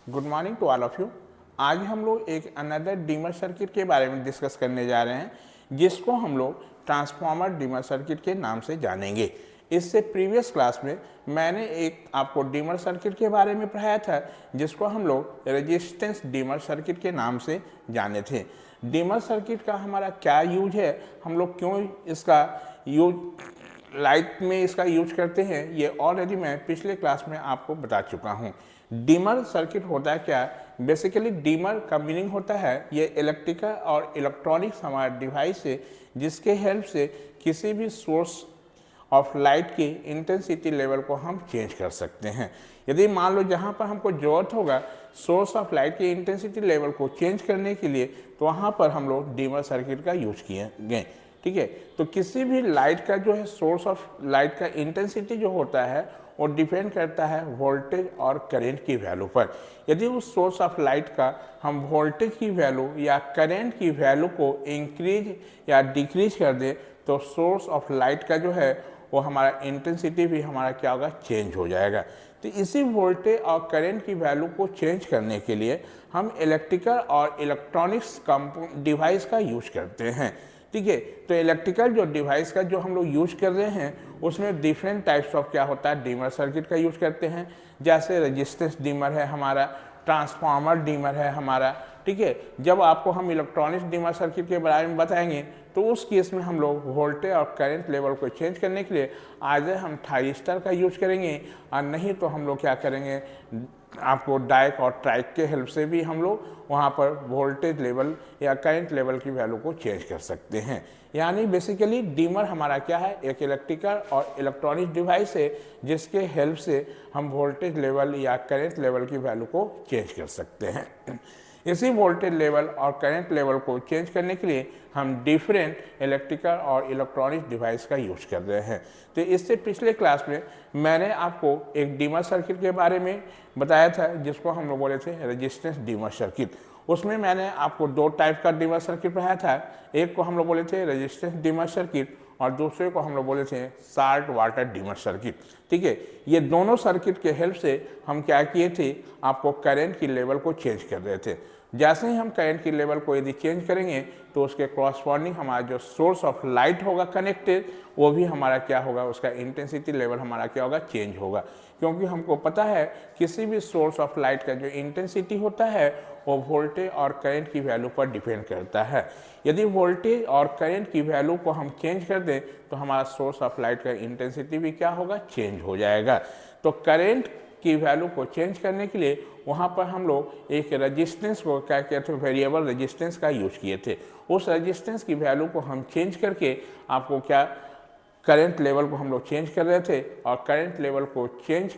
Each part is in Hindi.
Good morning to all of you. आज हम लोग एक अनदर डीमर सर्किट के बारे में डिस्कस करने जा रहे हैं, जिसको हम लोग ट्रांसफार्मर डीमर सर्किट के नाम से जानेंगे। इससे प्रीवियस क्लास में मैंने एक आपको डीमर सर्किट के बारे में पढ़ाया था, जिसको हम लोग रेजिस्टेंस डीमर सर्किट के नाम से जाने थे। डीमर सर्किट का हमारा क्या यूज है, हम लोग क्यों इसका यूज लाइट में इसका यूज करते हैं, ये ऑलरेडी मैं पिछले क्लास में आपको बता चुका हूँ। डीमर सर्किट होता है क्या? बेसिकली डीमर का मीनिंग होता है ये इलेक्ट्रिकल और इलेक्ट्रॉनिक्स हमारा डिवाइस है, जिसके हेल्प से किसी भी सोर्स ऑफ लाइट की इंटेंसिटी लेवल को हम चेंज कर सकते हैं। यदि मान लो जहाँ पर हमको ज़रूरत होगा सोर्स ऑफ लाइट की इंटेंसिटी लेवल को चेंज करने के लिए, तो वहाँ पर हम लोग डीमर सर्किट का यूज किए गए। ठीक है, तो किसी भी लाइट का जो है सोर्स ऑफ लाइट का इंटेंसिटी जो होता है वो डिपेंड करता है वोल्टेज और करंट की वैल्यू पर। यदि उस सोर्स ऑफ लाइट का हम वोल्टेज की वैल्यू या करंट की वैल्यू को इंक्रीज या डिक्रीज कर दें, तो सोर्स ऑफ लाइट का जो है वो हमारा इंटेंसिटी भी हमारा क्या होगा, चेंज हो जाएगा। तो इसी वोल्टेज और करंट की वैल्यू को चेंज करने के लिए हम इलेक्ट्रिकल और इलेक्ट्रॉनिक्स डिवाइस का यूज करते हैं। ठीक है, तो इलेक्ट्रिकल जो डिवाइस का जो हम लोग यूज कर रहे हैं उसमें डिफरेंट टाइप्स ऑफ क्या होता है, डीमर सर्किट का यूज करते हैं। जैसे रेजिस्टेंस डीमर है हमारा, ट्रांसफार्मर डीमर है हमारा। ठीक है, जब आपको हम इलेक्ट्रॉनिक्स डीमर सर्किट के बारे में बताएंगे तो उस केस में हम लोग वोल्टेज और करंट लेवल को चेंज करने के लिए आज हम थाइरिस्टर का यूज करेंगे, और नहीं तो हम लोग क्या करेंगे, आपको डाइक और ट्राइक के हेल्प से भी हम लोग वहाँ पर वोल्टेज लेवल या करंट लेवल की वैल्यू को चेंज कर सकते हैं। यानी बेसिकली डीमर हमारा क्या है, एक इलेक्ट्रिकल और इलेक्ट्रॉनिक डिवाइस है, जिसके हेल्प से हम वोल्टेज लेवल या करंट लेवल की वैल्यू को चेंज कर सकते हैं। इसी वोल्टेज लेवल और करंट लेवल को चेंज करने के लिए हम डिफरेंट इलेक्ट्रिकल और इलेक्ट्रॉनिक डिवाइस का यूज कर रहे हैं। तो इससे पिछले क्लास में मैंने आपको एक डीमर सर्किट के बारे में बताया था, जिसको हम लोग बोले थे रेजिस्टेंस डीमर सर्किट। उसमें मैंने आपको दो टाइप का डीमर सर्किट पढ़ाया था। एक को हम लोग बोले थे रेजिस्टेंस डीमर सर्किट और दूसरे को हम लोग बोले थे साल्ट वाटर डीमर सर्किट। ठीक है, ये दोनों सर्किट के हेल्प से हम क्या किए थे, आपको करंट की लेवल को चेंज कर रहे थे। जैसे ही हम करंट की लेवल को यदि चेंज करेंगे तो उसके कॉरस्पॉन्डिंग हमारा जो सोर्स ऑफ लाइट होगा कनेक्टेड, वो भी हमारा क्या होगा, उसका इंटेंसिटी लेवल हमारा क्या होगा, चेंज होगा। क्योंकि हमको पता है किसी भी सोर्स ऑफ लाइट का जो इंटेंसिटी होता है वो वोल्टेज और करंट की वैल्यू पर डिपेंड करता है। यदि वोल्टेज और करंट की वैल्यू को हम चेंज कर दें तो हमारा सोर्स ऑफ लाइट का इंटेंसिटी भी क्या होगा, चेंज हो जाएगा। तो करंट की वैल्यू को चेंज करने के लिए वहाँ पर हम लोग एक रेजिस्टेंस को क्या कहते हैं, वेरिएबल रेजिस्टेंस का यूज किए थे। उस रेजिस्टेंस की वैल्यू को हम चेंज करके आपको क्या, करंट लेवल को हम लोग चेंज कर रहे थे, और करंट लेवल को चेंज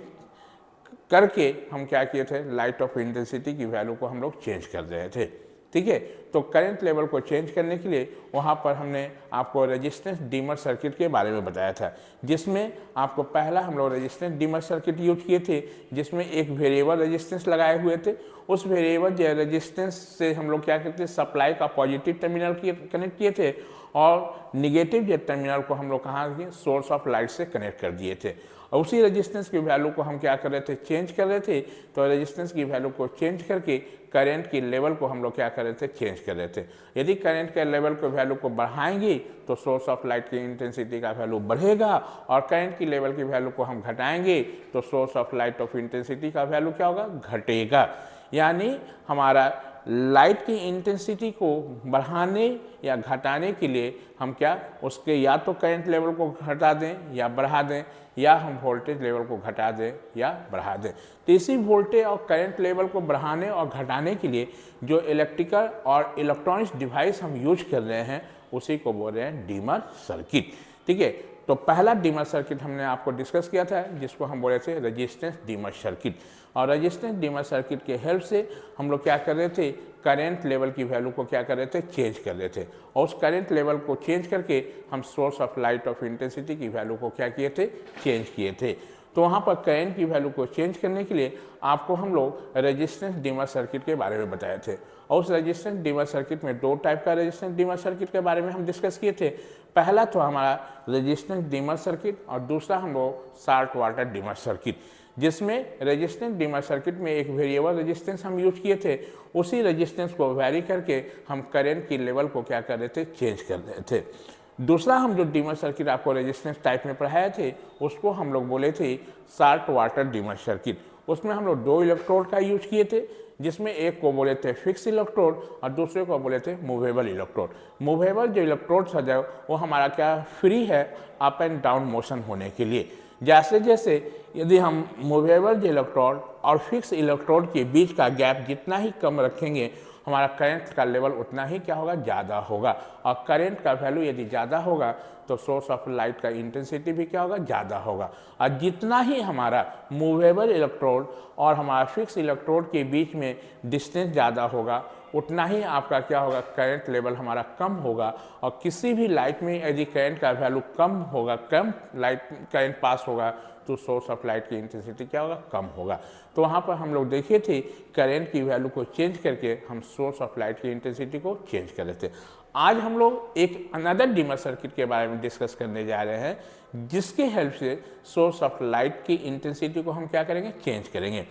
करके हम क्या किए थे, लाइट ऑफ इंटेंसिटी की वैल्यू को हम लोग चेंज कर रहे थे। ठीक है, तो करंट लेवल को चेंज करने के लिए वहाँ पर हमने आपको रेजिस्टेंस डीमर सर्किट के बारे में बताया था, जिसमें आपको पहला हम लोग रेजिस्टेंस डीमर सर्किट यूज किए थे, जिसमें एक वेरिएबल रेजिस्टेंस लगाए हुए थे। उस वेरिएबल रेजिस्टेंस से हम लोग क्या करते, सप्लाई का पॉजिटिव टर्मिनल कनेक्ट किए थे, और निगेटिव टर्मिनल को हम लोग कहाँ किए, सोर्स ऑफ लाइट से कनेक्ट कर दिए थे। और उसी रेजिस्टेंस की वैल्यू को हम क्या कर रहे थे, चेंज कर रहे थे। तो रेजिस्टेंस की वैल्यू को चेंज करके करंट की लेवल को हम लोग क्या कर रहे थे, चेंज कर रहे थे। यदि करंट के लेवल को वैल्यू को बढ़ाएंगे तो सोर्स ऑफ लाइट की इंटेंसिटी का वैल्यू बढ़ेगा, और करंट की लेवल की वैल्यू को हम घटाएंगे तो source of light of intensity का वैल्यू क्या होगा, घटेगा। यानी हमारा लाइट की इंटेंसिटी को बढ़ाने या घटाने के लिए हम क्या, उसके या तो करंट लेवल को घटा दें या बढ़ा दें, या हम वोल्टेज लेवल को घटा दें या बढ़ा दें। तो इसी वोल्टेज और करंट लेवल को बढ़ाने और घटाने के लिए जो इलेक्ट्रिकल और इलेक्ट्रॉनिक्स डिवाइस हम यूज कर रहे हैं उसी को बोल रहे हैं डीमर सर्किट। ठीक है, तो पहला डीमर सर्किट हमने आपको डिस्कस किया था, जिसको हम बोले थे रेजिस्टेंस डीमर सर्किट। और रेजिस्टेंस डीमर सर्किट के हेल्प से हम लोग क्या कर रहे थे, करंट लेवल की वैल्यू को क्या कर रहे थे, चेंज कर रहे थे। और उस करंट लेवल को चेंज करके हम source of light of intensity की वैल्यू को क्या किए थे, चेंज किए थे। तो वहाँ पर करंट की वैल्यू को चेंज करने के लिए आपको हम लोग रेजिस्टेंस डीमर सर्किट के बारे में बताए थे। और उस रेजिस्टेंस डीमर सर्किट में दो टाइप का रेजिस्टेंस डीमर सर्किट के बारे में हम डिस्कस किए थे। पहला तो हमारा रेजिस्टेंस डीमर सर्किट और दूसरा हम लोग साल्ट वाटर डीमर सर्किट। जिसमें रेजिस्टेंस डिमर सर्किट में एक वेरिएबल रेजिस्टेंस हम यूज किए थे, उसी रेजिस्टेंस को वैरी करके हम करंट की लेवल को क्या कर रहे थे, चेंज कर रहे थे। दूसरा हम जो डिमर सर्किट आपको रेजिस्टेंस टाइप में पढ़ाए थे उसको हम लोग बोले थे साल्ट वाटर डिमर सर्किट। उसमें हम लोग 2 इलेक्ट्रोड का यूज किए थे, जिसमें एक को बोले थे फिक्स इलेक्ट्रोड और दूसरे को बोले थे मूवेबल इलेक्ट्रोड। मूवेबल जो इलेक्ट्रोड है वो हमारा क्या फ्री है अप एंड डाउन मोशन होने के लिए। जैसे जैसे यदि हम मूवेबल जो इलेक्ट्रोड और फिक्स इलेक्ट्रोड के बीच का गैप जितना ही कम रखेंगे, हमारा करंट का लेवल उतना ही क्या होगा, ज़्यादा होगा। और करंट का वैल्यू यदि ज़्यादा होगा तो सोर्स ऑफ लाइट का इंटेंसिटी भी क्या होगा, ज़्यादा होगा। और जितना ही हमारा मूवेबल इलेक्ट्रोड और हमारा फिक्स इलेक्ट्रोड के बीच में डिस्टेंस ज़्यादा होगा, उतना ही आपका क्या होगा, करंट लेवल हमारा कम होगा। और किसी भी लाइट में यदि करंट का वैल्यू कम होगा, कम लाइट करंट पास होगा, तो सोर्स ऑफ लाइट की इंटेंसिटी क्या होगा, कम होगा। तो वहाँ पर हम लोग देखे थे करंट की वैल्यू को चेंज करके हम सोर्स ऑफ लाइट की इंटेंसिटी को चेंज कर रहे थे। आज हम लोग एक अनदर डिमर सर्किट के बारे में डिस्कस करने जा रहे हैं, जिसके हेल्प से सोर्स ऑफ लाइट की इंटेंसिटी को हम क्या करेंगे, चेंज करेंगे।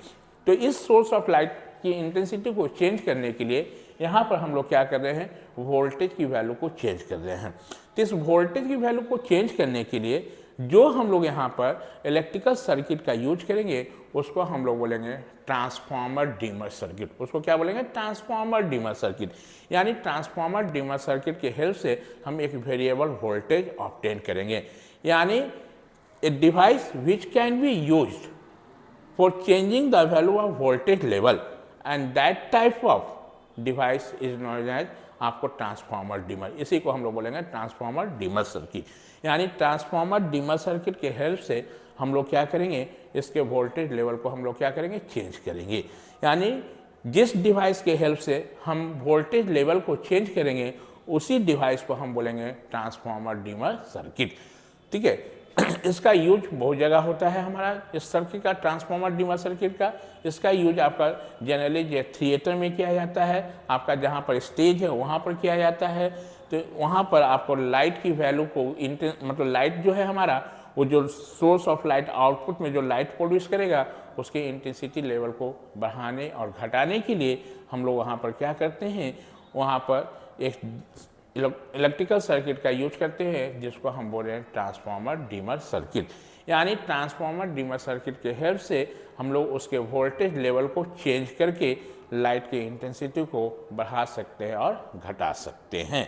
तो इस सोर्स ऑफ लाइट की इंटेंसिटी को चेंज करने के लिए यहाँ पर हम लोग क्या कर रहे हैं, वोल्टेज की वैल्यू को चेंज कर रहे हैं। तो इस वोल्टेज की वैल्यू को चेंज करने के लिए जो हम लोग यहाँ पर इलेक्ट्रिकल सर्किट का यूज करेंगे उसको हम लोग बोलेंगे ट्रांसफार्मर डिमर सर्किट। उसको क्या बोलेंगे, ट्रांसफार्मर डिमर सर्किट। यानी ट्रांसफार्मर डिमर सर्किट के हेल्प से हम एक वेरिएबल वोल्टेज ऑब्टेन करेंगे। यानी a device which can be used for changing the value of voltage level and that type of device is known as आपको ट्रांसफार्मर डिमर, इसी को हम लोग बोलेंगे ट्रांसफार्मर डिमर सर्किट। यानी ट्रांसफार्मर डिमर सर्किट के हेल्प से हम लोग क्या करेंगे, इसके वोल्टेज लेवल को हम लोग क्या करेंगे, चेंज करेंगे। यानी जिस डिवाइस के हेल्प से हम वोल्टेज लेवल को चेंज करेंगे उसी डिवाइस को हम बोलेंगे ट्रांसफार्मर डिमर सर्किट। ठीक है, इसका यूज बहुत जगह होता है हमारा इस सर्किट का, ट्रांसफार्मर डिमर सर्किट का। इसका यूज आपका जनरली थिएटर में किया जाता है, आपका जहाँ पर स्टेज है वहाँ पर किया जाता है। तो वहाँ पर आपको लाइट की वैल्यू को मतलब लाइट जो है हमारा, वो जो सोर्स ऑफ लाइट आउटपुट में जो लाइट प्रोड्यूस करेगा उसके इंटेंसिटी लेवल को बढ़ाने और घटाने के लिए हम लोग वहाँ पर क्या करते हैं, वहाँ पर एक इलेक्ट्रिकल सर्किट का यूज करते हैं जिसको हम बोल रहे हैं ट्रांसफार्मर डिमर सर्किट। यानी ट्रांसफार्मर डिमर सर्किट के हेल्प से हम लोग उसके वोल्टेज लेवल को चेंज करके लाइट की इंटेंसिटी को बढ़ा सकते हैं और घटा सकते हैं।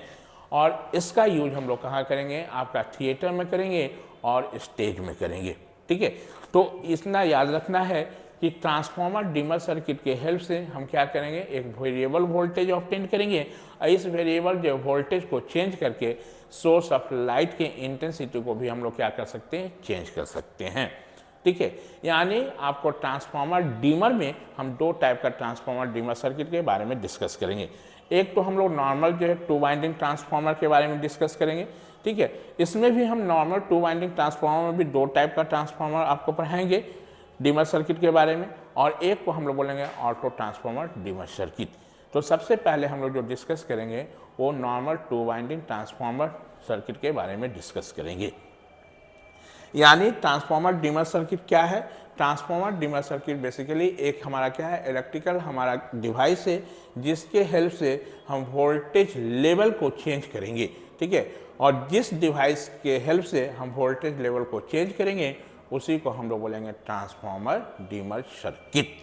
और इसका यूज हम लोग कहाँ करेंगे, आपका थिएटर में करेंगे और स्टेज में करेंगे। ठीक है, तो इतना याद रखना है कि ट्रांसफार्मर डिमर सर्किट के हेल्प से हम क्या करेंगे, एक वेरिएबल वोल्टेज ऑब्टेन करेंगे और इस वेरिएबल जो वोल्टेज को चेंज करके सोर्स ऑफ लाइट के इंटेंसिटी को भी हम लोग क्या कर सकते हैं, चेंज कर सकते हैं। ठीक है, यानी आपको ट्रांसफार्मर डिमर में हम 2 टाइप का ट्रांसफार्मर डिमर सर्किट के बारे में डिस्कस करेंगे। एक तो हम लोग नॉर्मल जो है 2 वाइंडिंग ट्रांसफार्मर के बारे में डिस्कस करेंगे। ठीक है, इसमें भी हम नॉर्मल 2 वाइंडिंग ट्रांसफार्मर में भी 2 टाइप का ट्रांसफार्मर आपको पढ़ाएंगे डिमर सर्किट के बारे में, और एक को हम लोग बोलेंगे ऑटो ट्रांसफार्मर डिमर सर्किट। तो सबसे पहले हम लोग जो डिस्कस करेंगे वो नॉर्मल 2 वाइंडिंग ट्रांसफार्मर सर्किट के बारे में डिस्कस करेंगे। यानी ट्रांसफार्मर डिमर सर्किट क्या है, ट्रांसफार्मर डिमर सर्किट बेसिकली एक हमारा क्या है, इलेक्ट्रिकल हमारा डिवाइस है जिसके हेल्प से हम वोल्टेज लेवल को चेंज करेंगे। ठीक है, और जिस डिवाइस के हेल्प से हम वोल्टेज लेवल को चेंज करेंगे उसी को हम लोग बोलेंगे transformer dimmer circuit.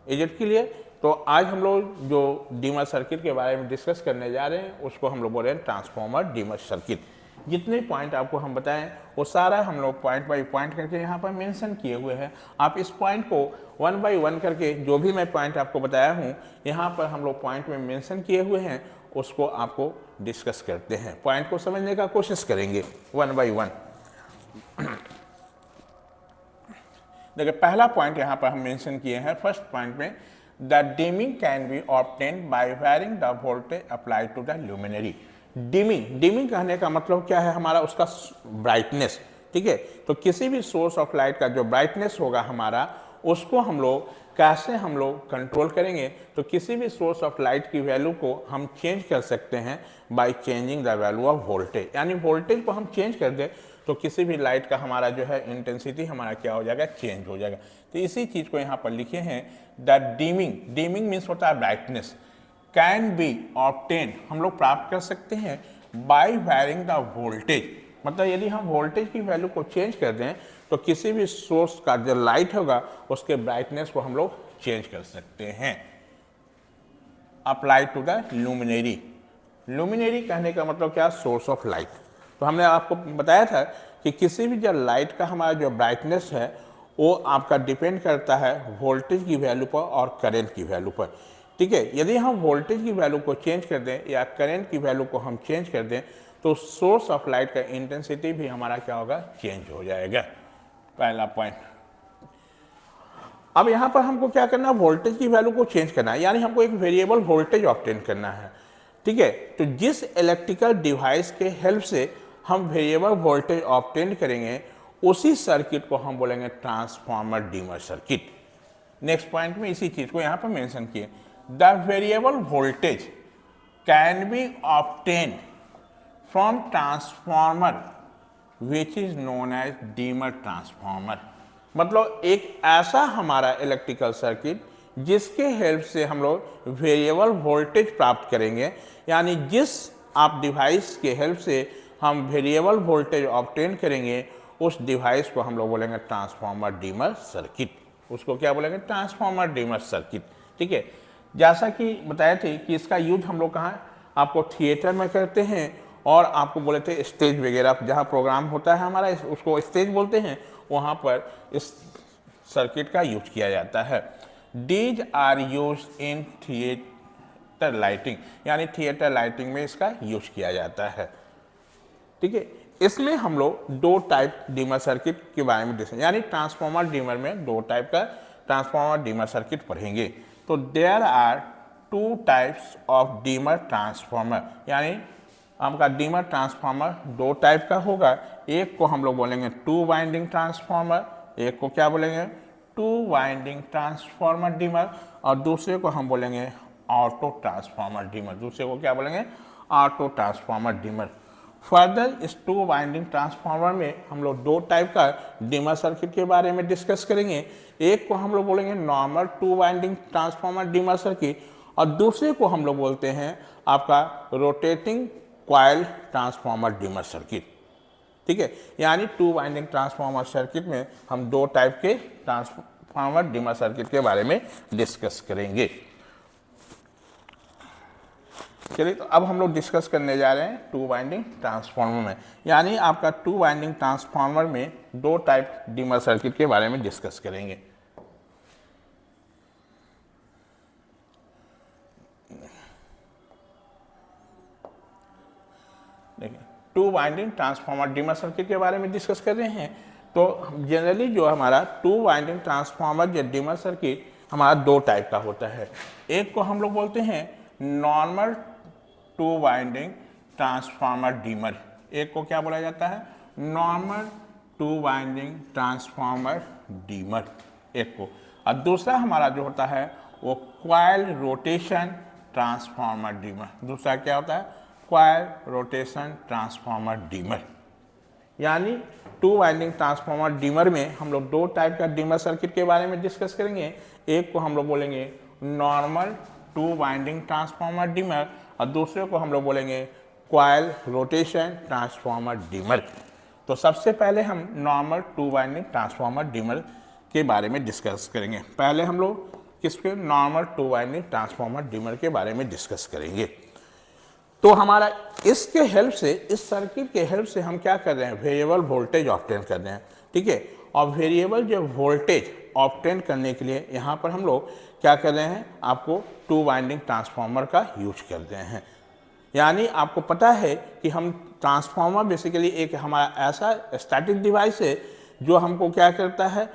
Is it clear? तो आज हम लोग जो डिमर सर्किट के बारे में डिस्कस करने जा रहे हैं उसको हम लोग बोल रहे हैं ट्रांसफार्मर डिमर सर्किट। जितने पॉइंट आपको हम बताएं वो सारा हम लोग पॉइंट बाई पॉइंट करके यहाँ पर मेंशन किए हुए हैं। आप इस पॉइंट को 1 बाई 1 करके जो भी मैं पॉइंट आपको बताया हूँ यहाँ पर हम लोग पॉइंट में मेंशन किए हुए हैं उसको आपको डिस्कस करते हैं, पॉइंट को समझने का कोशिश करेंगे 1 बाई 1। देखिए पहला पॉइंट यहाँ पर हम मेंशन किए हैं फर्स्ट पॉइंट में, the dimming can be obtained by varying the voltage applied to the luminary. Dimming कहने का मतलब क्या है, हमारा उसका ब्राइटनेस। ठीक है, तो किसी भी सोर्स ऑफ लाइट का जो ब्राइटनेस होगा हमारा उसको हम लोग कैसे हम लोग कंट्रोल करेंगे, तो किसी भी सोर्स ऑफ लाइट की वैल्यू को हम चेंज कर सकते हैं by changing the value of voltage. यानी वोल्टेज को हम चेंज कर दें तो किसी भी लाइट का हमारा जो है इंटेंसिटी हमारा क्या हो जाएगा, चेंज हो जाएगा। तो इसी चीज़ को यहाँ पर लिखे हैं द डिमिंग मीन्स होता है ब्राइटनेस, कैन बी ऑब्टेन हम लोग प्राप्त कर सकते हैं बाय वेरिंग द वोल्टेज, मतलब यदि हम वोल्टेज की वैल्यू को चेंज कर दें तो किसी भी सोर्स का जो लाइट होगा उसके ब्राइटनेस को हम लोग चेंज कर सकते हैं। अप्लाई टू द लुमिनरी, लुमिनरी कहने का मतलब क्या, सोर्स ऑफ लाइट। तो हमने आपको बताया था कि किसी भी जो लाइट का हमारा जो ब्राइटनेस है वो आपका डिपेंड करता है वोल्टेज की वैल्यू पर और करंट की वैल्यू पर, ठीक है। यदि हम वोल्टेज की वैल्यू को चेंज कर दें या करंट की वैल्यू को हम चेंज कर दें तो सोर्स ऑफ लाइट का इंटेंसिटी भी हमारा क्या होगा, चेंज हो जाएगा। पहला पॉइंट। अब यहाँ पर हमको क्या करना है, वोल्टेज की वैल्यू को चेंज करना है, यानी हमको एक वेरिएबल वोल्टेज ऑब्टेन करना है, ठीक है। तो जिस इलेक्ट्रिकल डिवाइस के हेल्प से हम वेरिएबल वोल्टेज ऑब्टेन करेंगे उसी सर्किट को हम बोलेंगे transformer dimmer circuit. Next point में इसी चीज को यहाँ पर मेंशन किए, the variable voltage can be obtain from transformer which is known as dimmer transformer, मतलब एक ऐसा हमारा इलेक्ट्रिकल सर्किट जिसके हेल्प से हम लोग वेरिएबल वोल्टेज प्राप्त करेंगे, यानी जिस आप डिवाइस के हेल्प से हम वेरिएबल वोल्टेज ऑब्टेन करेंगे उस डिवाइस को हम लोग बोलेंगे ट्रांसफार्मर डिमर सर्किट। उसको क्या बोलेंगे, ट्रांसफार्मर डिमर सर्किट, ठीक है। जैसा कि बताए थे कि इसका यूज हम लोग कहाँ आपको थिएटर में करते हैं और आपको बोले थे स्टेज वगैरह जहाँ प्रोग्राम होता है हमारा उसको स्टेज बोलते हैं, वहाँ पर इस सर्किट का यूज किया जाता है। These are use in theatre lighting, यानी थिएटर लाइटिंग में इसका यूज किया जाता है, ठीक है। इसमें हम लोग दो टाइप डिमर सर्किट के बारे में देखेंगे, यानी ट्रांसफार्मर डिमर में दो टाइप का ट्रांसफार्मर डिमर सर्किट पढ़ेंगे। तो there are two types of dimmer transformer, यानी आपका डिमर ट्रांसफार्मर दो टाइप का होगा, एक को हम लोग बोलेंगे टू वाइंडिंग ट्रांसफार्मर, एक को क्या बोलेंगे, टू वाइंडिंग ट्रांसफार्मर डिमर, और दूसरे को हम बोलेंगे ऑटो ट्रांसफार्मर डिमर, दूसरे को क्या बोलेंगे, ऑटो ट्रांसफार्मर डिमर। फर्दर इस टू वाइंडिंग ट्रांसफार्मर में हम लोग दो टाइप का डिमर सर्किट के बारे में डिस्कस करेंगे, एक को हम लोग बोलेंगे normal two winding transformer dimmer circuit और दूसरे को हम लोग बोलते हैं आपका rotating coil transformer dimmer circuit, ठीक है। यानी टू वाइंडिंग ट्रांसफार्मर सर्किट में हम दो टाइप के ट्रांसफार्मर डिमर सर्किट के बारे में डिस्कस करेंगे। चलिए, तो अब हम लोग डिस्कस करने जा रहे हैं टू वाइंडिंग ट्रांसफार्मर में, यानी आपका टू वाइंडिंग ट्रांसफार्मर में दो टाइप डिमर सर्किट के बारे में डिस्कस करेंगे। देखिए, two winding transformer dimmer circuit के बारे में डिस्कस कर रहे हैं। तो जनरली जो हमारा टू वाइंडिंग ट्रांसफार्मर या डिमर सर्किट हमारा दो टाइप का होता है, एक को हम लोग बोलते हैं normal two winding transformer dimmer, एक को क्या बोला जाता है, normal two winding transformer dimmer एक को, और दूसरा हमारा जो होता है वो कॉइल रोटेशन ट्रांसफार्मर डिमर, दूसरा क्या होता है, कॉइल रोटेशन ट्रांसफार्मर डिमर। यानी टू वाइंडिंग ट्रांसफार्मर डिमर में हम लोग दो टाइप का डिमर सर्किट के बारे में डिस्कस करेंगे, एक को हम लोग बोलेंगे normal two winding transformer dimmer और दूसरे को हम लोग बोलेंगे कॉइल रोटेशन ट्रांसफार्मर डिमर। तो सबसे पहले हम normal two winding transformer dimmer के बारे में डिस्कस करेंगे। पहले हम लोग किसके, normal two winding transformer dimmer के बारे में डिस्कस करेंगे। तो हमारा इसके हेल्प से, इस सर्किट के हेल्प से हम क्या कर रहे हैं, वेरिएबल वोल्टेज ऑब्टेन कर रहे हैं, ठीक है। और वेरिएबल जो वोल्टेज ऑब्टेन करने के लिए यहाँ पर हम लोग क्या कर रहे हैं, आपको टू वाइंडिंग ट्रांसफार्मर का यूज कर रहे हैं। यानी आपको पता है कि हम ट्रांसफार्मर बेसिकली एक हमारा ऐसा स्टैटिक डिवाइस है जो हमको क्या करता है,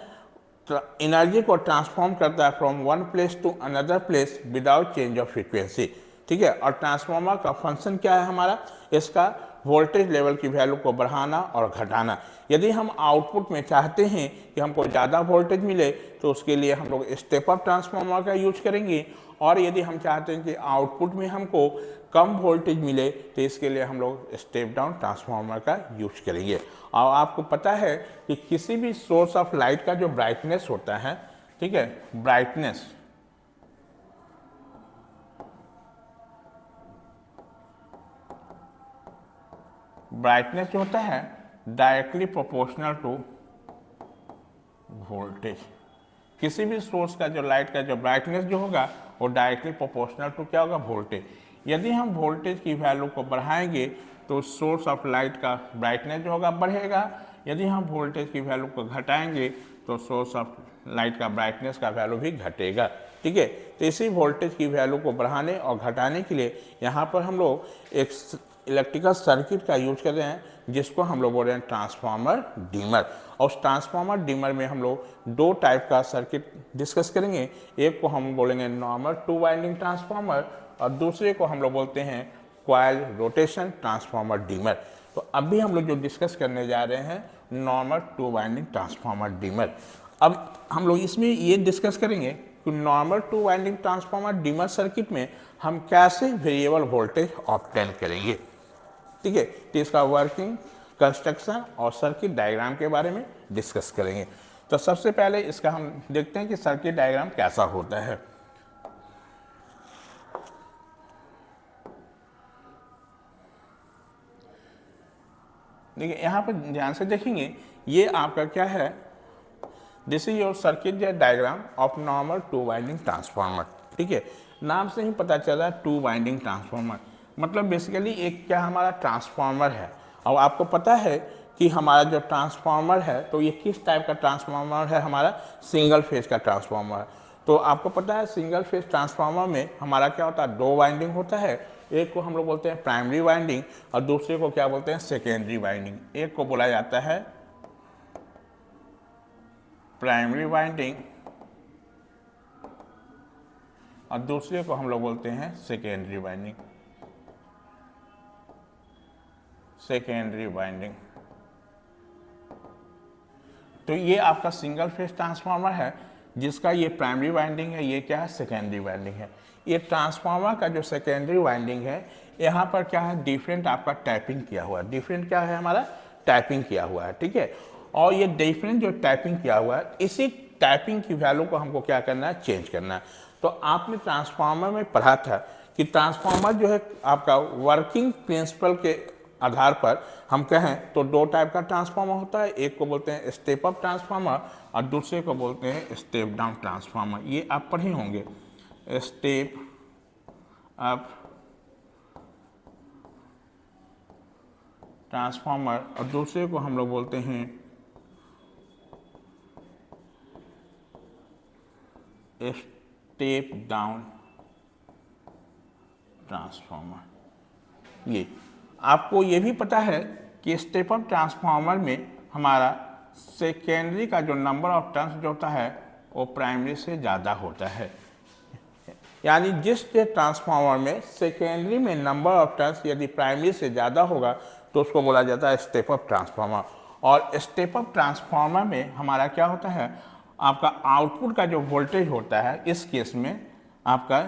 एनर्जी को ट्रांसफॉर्म करता है from one place to another place without change of frequency, ठीक है। और ट्रांसफार्मर का फंक्शन क्या है हमारा, इसका वोल्टेज लेवल की वैल्यू को बढ़ाना और घटाना। यदि हम आउटपुट में चाहते हैं कि हमको ज़्यादा वोल्टेज मिले तो उसके लिए हम लोग स्टेप अप ट्रांसफार्मर का यूज करेंगे, और यदि हम चाहते हैं कि आउटपुट में हमको कम वोल्टेज मिले तो इसके लिए हम लोग स्टेप डाउन ट्रांसफार्मर का यूज करेंगे। और आपको पता है कि किसी भी सोर्स ऑफ लाइट का जो ब्राइटनेस होता है, ठीक है, ब्राइटनेस जो होता है डायरेक्टली प्रोपोर्शनल टू वोल्टेज। किसी भी सोर्स का जो लाइट का जो ब्राइटनेस जो होगा वो डायरेक्टली प्रोपोर्शनल टू क्या होगा, वोल्टेज। यदि हम वोल्टेज की वैल्यू को बढ़ाएंगे तो सोर्स ऑफ लाइट का ब्राइटनेस जो होगा बढ़ेगा। यदि हम वोल्टेज की वैल्यू को घटाएंगे तो सोर्स ऑफ लाइट का ब्राइटनेस का वैल्यू भी घटेगा, ठीक है। तो इसी वोल्टेज की वैल्यू को बढ़ाने और घटाने के लिए यहाँ पर हम लोग एक इलेक्ट्रिकल सर्किट का यूज कर रहे हैं जिसको हम लोग बोल रहे हैं ट्रांसफार्मर डिमर। और उस ट्रांसफार्मर डिमर में हम लोग दो टाइप का सर्किट डिस्कस करेंगे। एक को हम बोलेंगे नॉर्मल 2 वाइंडिंग ट्रांसफार्मर और दूसरे को हम लोग बोलते हैं कॉइल रोटेशन ट्रांसफार्मर डिमर। तो अभी हम लोग जो डिस्कस करने जा रहे हैं नॉर्मल 2 वाइंडिंग ट्रांसफार्मर डिमर। अब हम लोग इसमें ये डिस्कस करेंगे कि normal 2 winding transformer dimmer circuit में हम कैसे वेरिएबल वोल्टेज ऑब्टेन करेंगे, ठीक है। तो इसका वर्किंग, कंस्ट्रक्शन और सर्किट डायग्राम के बारे में डिस्कस करेंगे। तो सबसे पहले इसका हम देखते हैं कि सर्किट डायग्राम कैसा होता है। देखिए यहाँ पर ध्यान से देखेंगे, ये आपका क्या है, this is your circuit diagram of normal 2 winding transformer, ठीक है। नाम से ही पता चला 2 वाइंडिंग ट्रांसफार्मर मतलब बेसिकली एक क्या हमारा ट्रांसफार्मर है। और आपको पता है कि हमारा जो ट्रांसफार्मर है तो ये किस टाइप का ट्रांसफार्मर है, हमारा सिंगल फेज का ट्रांसफार्मर है। तो आपको पता है सिंगल फेज ट्रांसफार्मर में हमारा क्या होता है, 2 वाइंडिंग होता है। एक को हम लोग बोलते हैं प्राइमरी वाइंडिंग और दूसरे को क्या बोलते हैं, सेकेंडरी वाइंडिंग। एक को बोला जाता है प्राइमरी वाइंडिंग और दूसरे को हम लोग बोलते हैं सेकेंडरी वाइंडिंग। सेकेंडरी वाइंडिंग तो ये आपका सिंगल फेज ट्रांसफार्मर है जिसका ये प्राइमरी वाइंडिंग है, ये क्या है, सेकेंडरी वाइंडिंग है। ये ट्रांसफार्मर का जो सेकेंडरी वाइंडिंग है यहाँ पर क्या है, डिफरेंट आपका टैपिंग किया हुआ है। डिफरेंट क्या है, हमारा टैपिंग किया हुआ है, ठीक है। और ये डिफरेंट जो टैपिंग किया हुआ है, इसी टैपिंग की वैल्यू को हमको क्या करना है, चेंज करना है। तो आपने ट्रांसफार्मर में पढ़ा था कि ट्रांसफार्मर जो है आपका वर्किंग प्रिंसिपल के आधार पर हम कहें तो 2 टाइप का ट्रांसफार्मर होता है। एक को बोलते हैं स्टेप अप ट्रांसफार्मर और दूसरे को बोलते हैं स्टेप डाउन ट्रांसफार्मर। ये आप पढ़े होंगे, स्टेप अप ट्रांसफार्मर और दूसरे को हम लोग बोलते हैं स्टेप डाउन ट्रांसफार्मर। ये आपको ये भी पता है कि स्टेप अप ट्रांसफार्मर में हमारा सेकेंडरी का जो नंबर ऑफ टर्न्स जो होता है वो प्राइमरी से ज़्यादा होता है। यानी जिस ट्रांसफार्मर में सेकेंडरी में नंबर ऑफ टर्न्स यदि प्राइमरी से ज़्यादा होगा तो उसको बोला जाता है स्टेप अप ट्रांसफार्मर। और स्टेप अप ट्रांसफार्मर में हमारा क्या होता है, आपका आउटपुट का जो वोल्टेज होता है इस केस में आपका,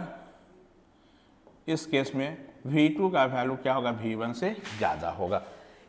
इस केस में V2 का वैल्यू क्या होगा, V1 से ज़्यादा होगा।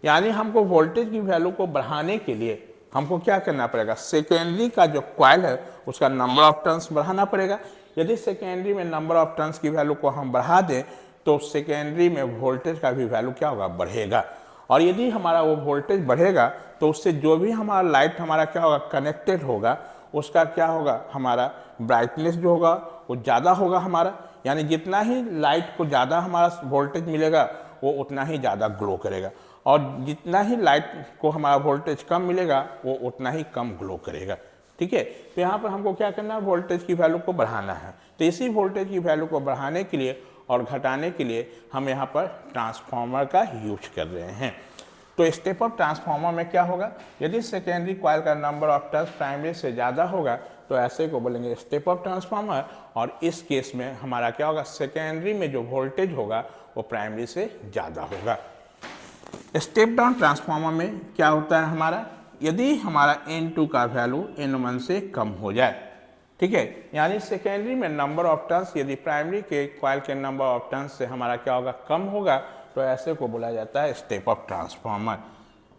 यानी हमको वोल्टेज की वैल्यू को बढ़ाने के लिए हमको क्या करना पड़ेगा, सेकेंडरी का जो कॉइल है उसका नंबर ऑफ टर्न्स बढ़ाना पड़ेगा। यदि सेकेंडरी में नंबर ऑफ टर्न्स की वैल्यू को हम बढ़ा दें तो सेकेंडरी में वोल्टेज का भी वैल्यू क्या होगा, बढ़ेगा। और यदि हमारा वो वोल्टेज बढ़ेगा तो उससे जो भी हमारा लाइट हमारा क्या होगा, कनेक्टेड होगा, उसका क्या होगा, हमारा ब्राइटनेस जो होगा वो ज़्यादा होगा हमारा। यानी जितना ही लाइट को ज़्यादा हमारा वोल्टेज मिलेगा वो उतना ही ज़्यादा ग्लो करेगा, और जितना ही लाइट को हमारा वोल्टेज कम मिलेगा वो उतना ही कम ग्लो करेगा, ठीक है। तो यहाँ पर हमको क्या करना है, वोल्टेज की वैल्यू को बढ़ाना है। तो इसी वोल्टेज की वैल्यू को बढ़ाने के लिए और घटाने के लिए हम यहाँ पर ट्रांसफार्मर का यूज कर रहे हैं। तो स्टेप अप ट्रांसफार्मर में क्या होगा, यदि सेकेंडरी कॉइल का नंबर ऑफ टर्न्स प्राइमरी से ज़्यादा होगा तो ऐसे को बोलेंगे स्टेप अप ट्रांसफार्मर। और इस केस में हमारा क्या होगा, सेकेंडरी में जो वोल्टेज होगा वो प्राइमरी से ज़्यादा होगा। स्टेप डाउन ट्रांसफार्मर में क्या होता है हमारा, यदि हमारा N2 का वैल्यू N1 से कम हो जाए, ठीक है। यानी सेकेंडरी में नंबर ऑफ टर्न्स यदि प्राइमरी के कॉइल के नंबर ऑफ टर्न्स से हमारा क्या होगा, कम होगा, तो ऐसे को बोला जाता है step up transformer,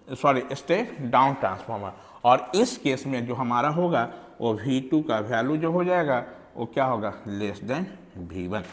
sorry step down transformer. और इस केस में जो हमारा होगा वो V2 का वैल्यू जो हो जाएगा वो क्या होगा, लेस देन V1।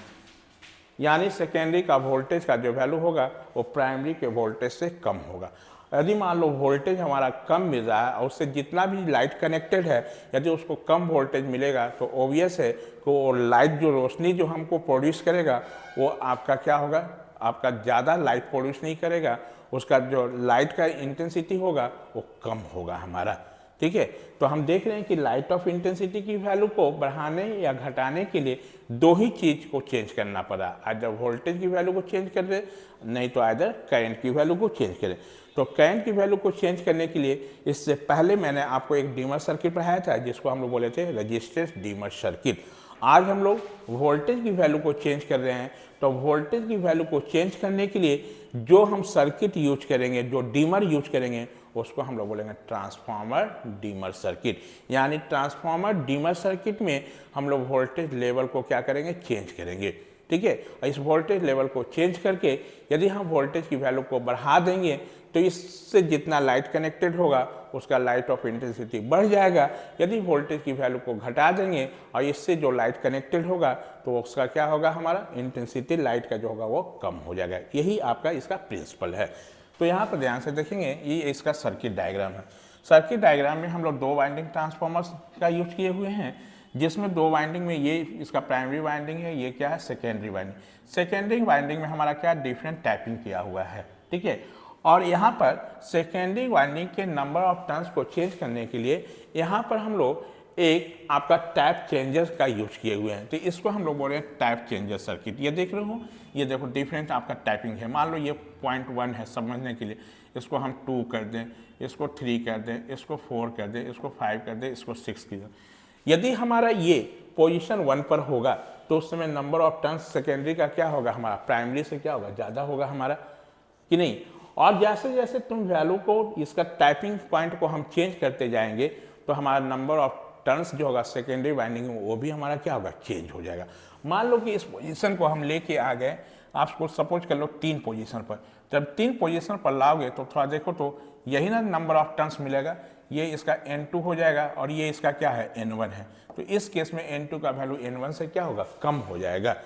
यानी सेकेंडरी का वोल्टेज का जो वैल्यू होगा वो प्राइमरी के वोल्टेज से कम होगा। यदि मान लो वोल्टेज हमारा कम मिल रहा है और उससे जितना भी लाइट कनेक्टेड है यदि उसको कम वोल्टेज मिलेगा तो ऑब्वियस है कि वो लाइट जो रोशनी जो हमको प्रोड्यूस करेगा वो आपका क्या होगा, आपका ज़्यादा लाइट प्रोड्यूस नहीं करेगा, उसका जो लाइट का इंटेंसिटी होगा वो कम होगा हमारा। ठीक है, तो हम देख रहे हैं कि लाइट ऑफ इंटेंसिटी की वैल्यू को बढ़ाने या घटाने के लिए दो ही चीज़ को चेंज करना पड़ा, आइदर वोल्टेज की वैल्यू को चेंज कर दे, नहीं तो आइदर करंट की वैल्यू को चेंज करें। तो करंट की वैल्यू को चेंज करने के लिए इससे पहले मैंने आपको एक डीमर सर्किट पढ़ाया था जिसको हम लोग बोले थे रजिस्टेंस डीमर सर्किट। आज हम लोग वोल्टेज की वैल्यू को चेंज कर रहे हैं। तो वोल्टेज की वैल्यू को चेंज करने के लिए जो हम सर्किट यूज करेंगे, जो डीमर यूज करेंगे, उसको हम लोग बोलेंगे ट्रांसफार्मर डीमर सर्किट। यानी ट्रांसफार्मर डीमर सर्किट में हम लोग वोल्टेज लेवल को क्या करेंगे, चेंज करेंगे। ठीक है, इस वोल्टेज लेवल को चेंज करके यदि हम वोल्टेज की वैल्यू को बढ़ा देंगे तो इससे जितना लाइट कनेक्टेड होगा उसका लाइट ऑफ इंटेंसिटी बढ़ जाएगा। यदि वोल्टेज की वैल्यू को घटा देंगे और इससे जो लाइट कनेक्टेड होगा तो उसका क्या होगा, हमारा इंटेंसिटी लाइट का जो होगा वो कम हो जाएगा। यही आपका इसका प्रिंसिपल है। तो यहाँ पर ध्यान से देखेंगे, ये इसका सर्किट डायग्राम है। सर्किट डायग्राम में हम लोग दो वाइंडिंग ट्रांसफार्मर्स का यूज किए हुए हैं, जिसमें दो वाइंडिंग में ये इसका प्राइमरी वाइंडिंग है, ये क्या है, सेकेंडरी वाइंडिंग। सेकेंडरी वाइंडिंग में हमारा क्या डिफरेंट टैपिंग किया हुआ है। ठीक है, और यहाँ पर सेकेंडरी वाइंडिंग के नंबर ऑफ टर्न्स को चेंज करने के लिए यहाँ पर हम लोग एक आपका टैप चेंजर का यूज किए हुए हैं। तो इसको हम लोग बोल रहे हैं टैप चेंजर सर्किट। ये देख रहे हो, ये देखो डिफरेंट आपका टैपिंग है। मान लो ये 0.1 है, समझने के लिए इसको हम 2 कर दें, इसको 3 कर दें, इसको 4 कर दें, इसको 5 कर दें, इसको 6 कर दें। यदि हमारा ये पोजीशन 1 पर होगा तो उस समय नंबर ऑफ टर्न्स सेकेंडरी का क्या होगा, हमारा प्राइमरी से क्या होगा, ज़्यादा होगा हमारा, कि नहीं। और जैसे जैसे तुम वैल्यू को, इसका टाइपिंग पॉइंट को हम चेंज करते जाएंगे तो हमारा नंबर ऑफ टर्न्स जो होगा सेकेंडरी वाइंडिंग में वो भी हमारा क्या होगा, चेंज हो जाएगा। मान लो कि इस पोजीशन को हम लेके आ गए, आपको सपोज कर लो 3 पोजीशन पर। जब 3 पोजीशन पर लाओगे तो थोड़ा देखो तो यही ना नंबर ऑफ टर्न्स मिलेगा, ये इसका N2 हो जाएगा और ये इसका क्या है, N1 है। तो इस केस में N2 का वैल्यू N1 से क्या होगा, कम हो जाएगा।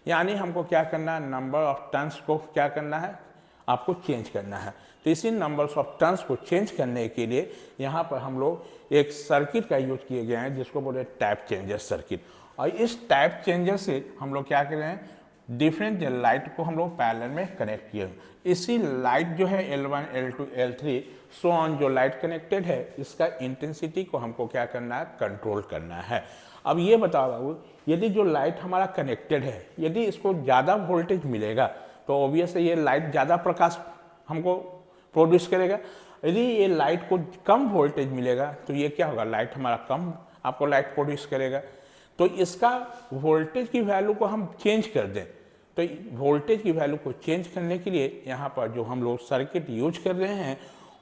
यानी हमको क्या करना है, नंबर ऑफ टर्न्स को क्या करना है, आपको चेंज करना है। तो इसी नंबर्स ऑफ टर्न्स को चेंज करने के लिए यहाँ पर हम लोग एक सर्किट का यूज किए गए हैं जिसको बोले टैप चेंजर सर्किट। और इस टैप चेंजर से हम लोग क्या कर रहे हैं, डिफरेंट लाइट को हम लोग पैरेलल में कनेक्ट किए। इसी लाइट जो है L1, L2, L3 so on जो लाइट कनेक्टेड है, इसका इंटेंसिटी को हमको क्या करना है, कंट्रोल करना है। अब ये बताओ बाबू, यदि जो लाइट हमारा कनेक्टेड है, यदि इसको ज़्यादा वोल्टेज मिलेगा तो ऑब्वियस है ये लाइट ज़्यादा प्रकाश हमको प्रोड्यूस करेगा। यदि ये लाइट को कम वोल्टेज मिलेगा तो ये क्या होगा, लाइट हमारा कम आपको लाइट प्रोड्यूस करेगा। तो इसका वोल्टेज की वैल्यू को हम चेंज कर दें, तो वोल्टेज की वैल्यू को चेंज करने के लिए यहाँ पर जो हम लोग सर्किट यूज कर रहे हैं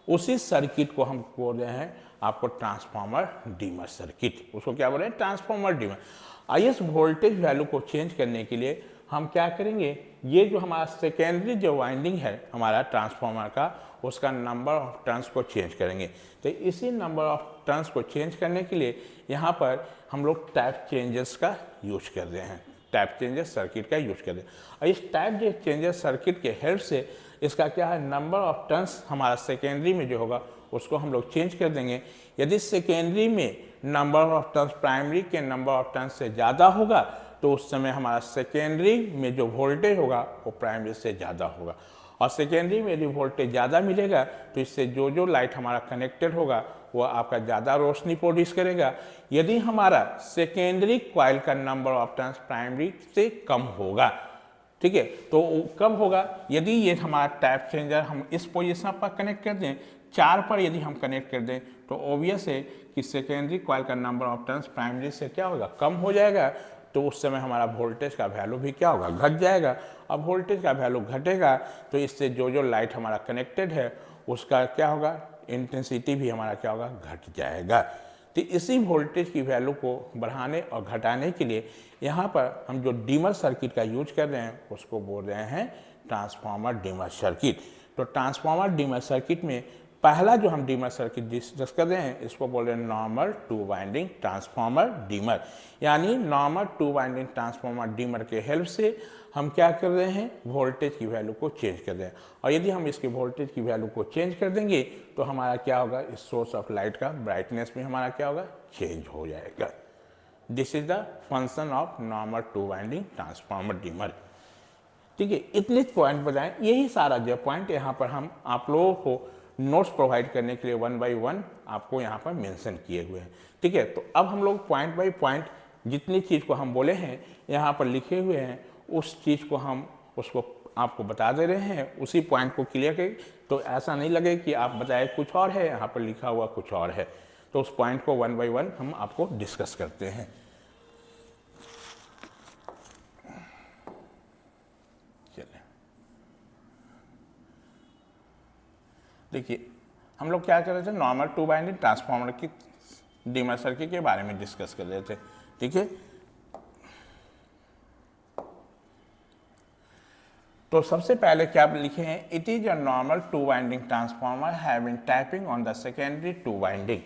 उसी सर्किट को हम बोल रहे हैं आपको ट्रांसफार्मर डीमर सर्किट। उसको क्या बोल रहे हैं, ट्रांसफार्मर डीमर। इस वोल्टेज वैल्यू को चेंज करने के लिए हम क्या करेंगे, ये जो हमारा सेकेंडरी जो वाइंडिंग है हमारा ट्रांसफार्मर का, उसका नंबर ऑफ टर्न्स को चेंज करेंगे। तो इसी नंबर ऑफ टर्न्स को चेंज करने के लिए यहाँ पर हम लोग टैप चेंजर्स का यूज कर रहे हैं, टैप चेंजर सर्किट का यूज कर रहे हैं। और इस टैप चेंजर सर्किट के हेल्प से इसका क्या है, नंबर ऑफ टर्न्स हमारा सेकेंडरी में जो होगा उसको हम लोग चेंज कर देंगे। यदि सेकेंडरी में नंबर ऑफ टर्न्स प्राइमरी के नंबर ऑफ टर्न्स से ज़्यादा होगा तो उस समय हमारा सेकेंडरी में जो वोल्टेज होगा वो प्राइमरी से ज़्यादा होगा। और सेकेंडरी में यदि वोल्टेज ज़्यादा मिलेगा तो इससे जो जो लाइट हमारा कनेक्टेड होगा वो आपका ज़्यादा रोशनी प्रोड्यूस करेगा। यदि हमारा सेकेंडरी कॉइल का नंबर ऑफ टर्न्स प्राइमरी से कम होगा, ठीक है, तो कब होगा, यदि ये हमारा टैप चेंजर हम इस पोजीशन पर कनेक्ट कर दें, 4 पर यदि हम कनेक्ट कर दें तो ऑब्वियस है कि सेकेंडरी कॉइल का नंबर ऑफ टर्न्स प्राइमरी से क्या होगा, कम हो जाएगा। तो उस समय हमारा वोल्टेज का वैल्यू भी क्या होगा, घट जाएगा। अब वोल्टेज का वैल्यू घटेगा तो इससे जो जो लाइट हमारा कनेक्टेड है उसका क्या होगा, इंटेंसिटी भी हमारा क्या होगा, घट जाएगा। तो इसी वोल्टेज की वैल्यू को बढ़ाने और घटाने के लिए यहाँ पर हम जो डीमर सर्किट का यूज कर रहे हैं उसको बोल रहे हैं ट्रांसफार्मर डीमर सर्किट। तो ट्रांसफार्मर डीमर सर्किट में पहला जो हम डीमर सर्किट डिस्कस कर रहे हैं इसको बोल रहे हैं नॉर्मल टू वाइंडिंग ट्रांसफार्मर डीमर। यानी नॉर्मल टू वाइंडिंग ट्रांसफार्मर डीमर के हेल्प से हम क्या कर रहे हैं, वोल्टेज की वैल्यू को चेंज कर रहे हैं। और यदि हम इसके वोल्टेज की वैल्यू को चेंज कर देंगे तो हमारा क्या होगा, इस सोर्स ऑफ लाइट का ब्राइटनेस में हमारा क्या होगा, चेंज हो जाएगा। This is the function of normal two winding transformer dimmer. ठीक है, इतने पॉइंट बताएं, यही सारा जो पॉइंट यहाँ पर हम आप लोगों को नोट्स प्रोवाइड करने के लिए 1 बाई 1 आपको यहाँ पर मेंशन किए हुए हैं। ठीक है, तो अब हम लोग पॉइंट बाई पॉइंट जितनी चीज़ को हम बोले हैं यहाँ पर लिखे हुए हैं उस चीज़ को हम उसको आपको बता दे रहे हैं, उसी पॉइंट को क्लियर करें। तो ऐसा नहीं लगे कि आप बताए कुछ और है, यहाँ पर लिखा हुआ कुछ और है। तो उस पॉइंट को 1 बाई 1 हम आपको डिस्कस करते हैं। चलिए देखिए, हम लोग क्या कर रहे थे, नॉर्मल टू वाइंडिंग ट्रांसफार्मर की डीमर सर्किट के बारे में डिस्कस कर रहे थे। ठीक है, तो सबसे पहले क्या लिखे हैं, it is a normal two winding transformer having tapping on the secondary two winding.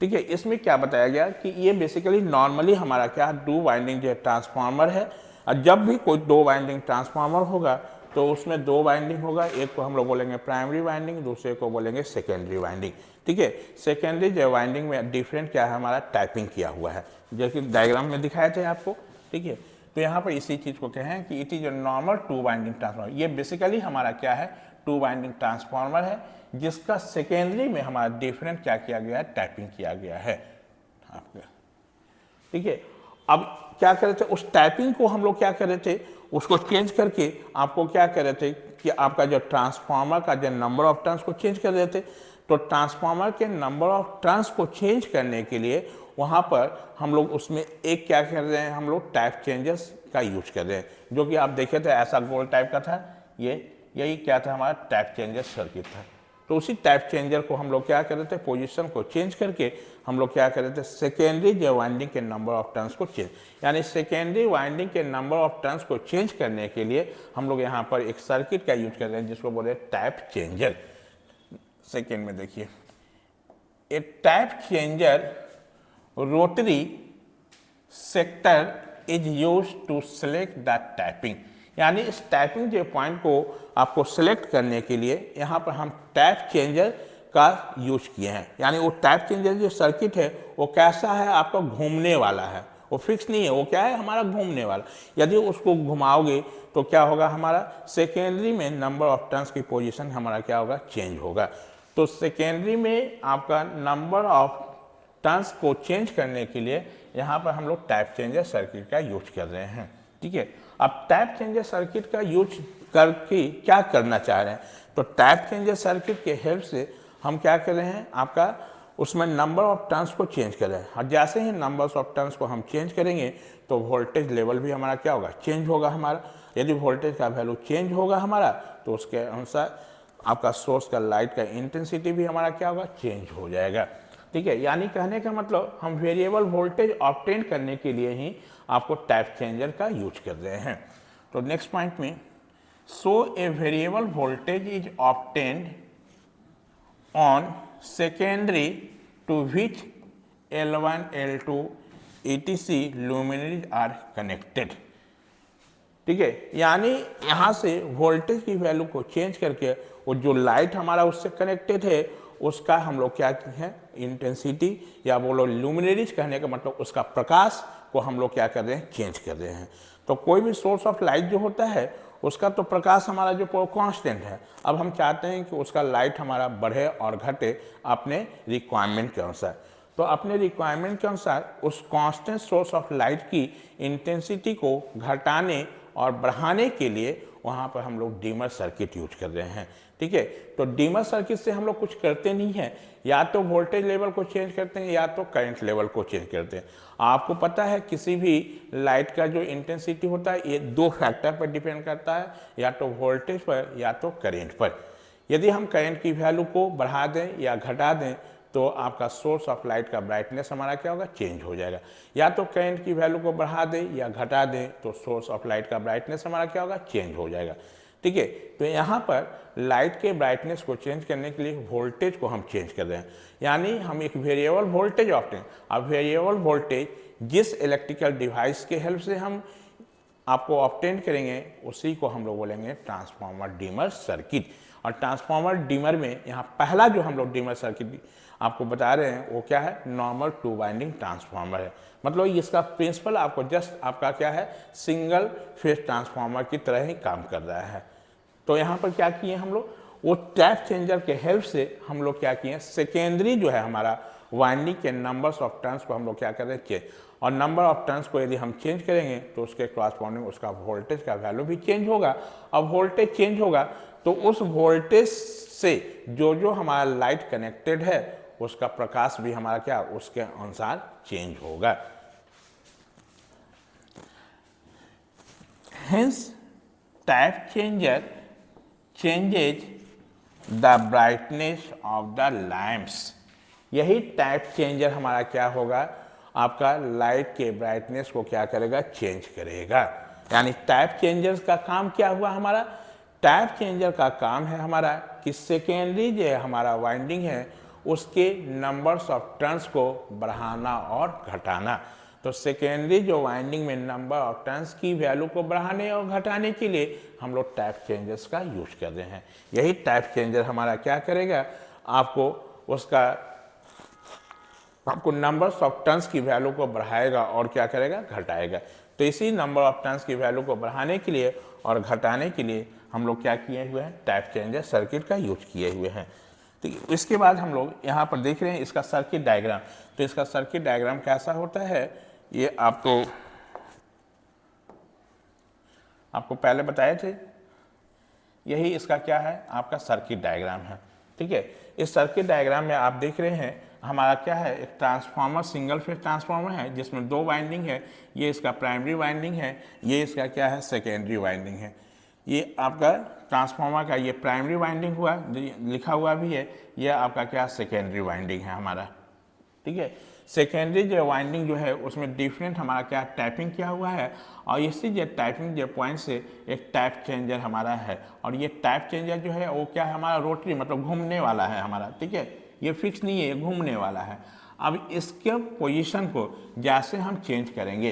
ठीक है, इसमें क्या बताया गया कि ये बेसिकली नॉर्मली हमारा क्या टू वाइंडिंग जो ट्रांसफार्मर है, और जब भी कोई दो वाइंडिंग ट्रांसफार्मर होगा तो उसमें दो वाइंडिंग होगा, एक को हम लोग बोलेंगे प्राइमरी वाइंडिंग, दूसरे को बोलेंगे सेकेंडरी वाइंडिंग। ठीक है, सेकेंडरी जो वाइंडिंग में डिफरेंट क्या है, हमारा टाइपिंग किया हुआ है, जैसे डायग्राम में दिखाए थे आपको। ठीक है, तो यहाँ पर इसी चीज़ को कहें कि it is a normal two winding transformer. ये बेसिकली हमारा क्या है, टू वाइंडिंग ट्रांसफार्मर है जिसका सेकेंडरी में हमारा डिफरेंट क्या किया गया है, टाइपिंग किया गया है आपका। ठीक है, अब क्या कर रहे थे, उस टाइपिंग को हम लोग क्या कर रहे थे, उसको चेंज करके आपको क्या कर रहे थे कि आपका जो ट्रांसफार्मर का जो नंबर ऑफ टर्न्स को चेंज कर रहे थे। तो ट्रांसफार्मर के नंबर ऑफ टर्न्स को चेंज करने के लिए वहाँ पर हम लोग उसमें एक क्या कर रहे हैं, हम लोग टाइप चेंजर्स का यूज कर रहे हैं, जो कि आप देखे थे ऐसा गोल टाइप का था, यही क्या था, हमारा टाइप चेंजर सर्किट था। तो उसी टाइप चेंजर को हम लोग क्या कर रहे थे, पोजीशन को चेंज करके हम लोग क्या कर रहे थे, सेकेंडरी जो वाइंडिंग के नंबर ऑफ टर्न्स को चेंज, यानी सेकेंडरी वाइंडिंग के नंबर ऑफ टर्न्स को चेंज करने के लिए हम लोग यहाँ पर एक सर्किट का यूज कर रहे हैं जिसको बोलते हैं टाइप चेंजर। सेकेंड में देखिए, a type changer rotary sector is use to select the typing, यानी इस टाइपिंग के पॉइंट को आपको सेलेक्ट करने के लिए यहाँ पर हम टाइप चेंजर का यूज किए हैं। यानी वो टाइप चेंजर जो सर्किट है वो कैसा है, आपका घूमने वाला है, वो फिक्स नहीं है, वो क्या है, हमारा घूमने वाला। यदि उसको घुमाओगे तो क्या होगा, हमारा सेकेंडरी में नंबर ऑफ टर्न्स की पोजीशन हमारा क्या होगा, चेंज होगा। तो सेकेंडरी में आपका नंबर ऑफ टर्न्स को चेंज करने के लिए यहाँ पर हम लोग टाइप चेंजर सर्किट का यूज कर रहे हैं। ठीक है, अब टाइप चेंजर सर्किट का यूज करके क्या करना चाह रहे हैं, तो टाइप चेंजर सर्किट के हेल्प से हम क्या कर रहे हैं, आपका उसमें नंबर ऑफ टर्न्स को चेंज कर रहे हैं। और जैसे ही नंबर्स ऑफ टर्न्स को हम चेंज करेंगे तो वोल्टेज लेवल भी हमारा क्या होगा, चेंज होगा हमारा। यदि वोल्टेज का वैल्यू चेंज होगा हमारा तो उसके अनुसार आपका सोर्स का लाइट का इंटेंसिटी भी हमारा क्या होगा, चेंज हो जाएगा। ठीक है, यानी कहने का मतलब हम वेरिएबल वोल्टेज ऑब्टेन करने के लिए ही आपको टाइप चेंजर का यूज कर रहे हैं। तो नेक्स्ट पॉइंट में, so a variable voltage is obtained on secondary to which L1 L2 etc luminaries are connected. ठीक है, यानी यहाँ से वोल्टेज की वैल्यू को चेंज करके वो जो लाइट हमारा उससे कनेक्टेड है उसका हम लोग क्या है, इंटेंसिटी या बोलो लुमिनरीज, कहने का मतलब उसका प्रकाश को हम लोग क्या कर रहे हैं, चेंज कर रहे हैं। तो कोई भी सोर्स ऑफ लाइट जो होता है उसका तो प्रकाश हमारा जो कांस्टेंट है, अब हम चाहते हैं कि उसका लाइट हमारा बढ़े और घटे अपने रिक्वायरमेंट के अनुसार। तो अपने रिक्वायरमेंट के अनुसार उस कांस्टेंट सोर्स ऑफ लाइट की इंटेंसिटी को घटाने और बढ़ाने के लिए वहाँ पर हम लोग डीमर सर्किट यूज कर रहे हैं। ठीक है, तो डीमर सर्किट से हम लोग कुछ करते नहीं हैं, या तो वोल्टेज लेवल को चेंज करते हैं या तो करंट लेवल को चेंज करते हैं। आपको पता है किसी भी लाइट का जो इंटेंसिटी होता है ये दो फैक्टर पर डिपेंड करता है, या तो वोल्टेज पर या तो करंट पर। यदि हम करंट की वैल्यू को बढ़ा दें या घटा दें तो आपका सोर्स ऑफ लाइट का ब्राइटनेस हमारा क्या होगा, चेंज हो जाएगा। या तो करंट की वैल्यू को बढ़ा दें या घटा दें तो सोर्स ऑफ लाइट का ब्राइटनेस हमारा क्या होगा, चेंज हो जाएगा। ठीक है, तो यहाँ पर लाइट के ब्राइटनेस को चेंज करने के लिए वोल्टेज को हम चेंज कर रहे हैं, यानी हम एक वेरिएबल वोल्टेज ऑप्टेन। अब वेरिएबल वोल्टेज जिस इलेक्ट्रिकल डिवाइस के हेल्प से हम आपको ऑब्टेन करेंगे उसी को हम लोग बोलेंगे ट्रांसफार्मर डिमर सर्किट। और ट्रांसफार्मर डिमर में यहाँ पहला जो हम लोग डिमर सर्किट आपको बता रहे हैं वो क्या है, नॉर्मल 2 वाइंडिंग ट्रांसफार्मर है। मतलब इसका प्रिंसिपल आपको जस्ट आपका क्या है, सिंगल फेज ट्रांसफार्मर की तरह ही काम कर रहा है। तो यहाँ पर क्या किए हम लोग, वो टैप चेंजर के हेल्प से हम लोग क्या किए, सेकेंडरी जो है हमारा वाइंडिंग के नंबर्स ऑफ टर्न्स को हम लोग क्या कर रहे हैं, चेंज। और नंबर ऑफ टर्न्स को यदि हम चेंज करेंगे तो उसके कॉरस्पॉन्डिंग उसका वोल्टेज का वैल्यू भी चेंज होगा। अब वोल्टेज चेंज होगा तो उस वोल्टेज से जो हमारा लाइट कनेक्टेड है उसका प्रकाश भी हमारा क्या, उसके अनुसार चेंज होगा। Hence, type changer changes the brightness of the lamps। यही टाइप चेंजर हमारा क्या होगा, आपका लाइट के ब्राइटनेस को क्या करेगा, चेंज करेगा। यानी टाइप चेंजर्स का काम क्या हुआ हमारा, टाइप चेंजर का काम है हमारा कि सेकेंडरी जो हमारा वाइंडिंग है उसके नंबर्स ऑफ टर्न्स को बढ़ाना और घटाना। तो सेकेंडरी जो वाइंडिंग में नंबर ऑफ टर्न्स की वैल्यू को बढ़ाने और घटाने के लिए हम लोग टाइप चेंजर्स का यूज कर रहे हैं। यही टाइप चेंजर हमारा क्या करेगा, आपको नंबर्स ऑफ टर्न्स की वैल्यू को बढ़ाएगा और क्या करेगा, घटाएगा। तो इसी नंबर ऑफ टर्न्स की वैल्यू को बढ़ाने के लिए और घटाने के लिए हम लोग क्या किए हुए हैं, टाइप चेंजर सर्किट का यूज किए हुए हैं। तो इसके बाद हम लोग यहाँ पर देख रहे हैं इसका सर्किट डायग्राम। तो इसका सर्किट डायग्राम कैसा होता है, ये आपको पहले बताए थे। यही इसका क्या है, आपका सर्किट डायग्राम है। ठीक है, इस सर्किट डायग्राम में आप देख रहे हैं हमारा क्या है, एक ट्रांसफार्मर, सिंगल फेज ट्रांसफार्मर है जिसमें 2 वाइंडिंग है। ये इसका प्राइमरी वाइंडिंग है, ये इसका क्या है, सेकेंडरी वाइंडिंग है। ये आपका ट्रांसफार्मर का ये प्राइमरी वाइंडिंग हुआ, लिखा हुआ भी है, ये आपका क्या सेकेंडरी वाइंडिंग है हमारा। ठीक है, सेकेंडरी जो वाइंडिंग जो है उसमें डिफरेंट हमारा क्या टैपिंग किया हुआ है और इसी जो टैपिंग जो पॉइंट से एक टाइप चेंजर हमारा है। और ये टाइप चेंजर जो है वो क्या है, हमारा रोटरी मतलब घूमने वाला है हमारा। ठीक है, ये फिक्स नहीं है, ये घूमने वाला है। अब इसके पोजीशन को जैसे हम चेंज करेंगे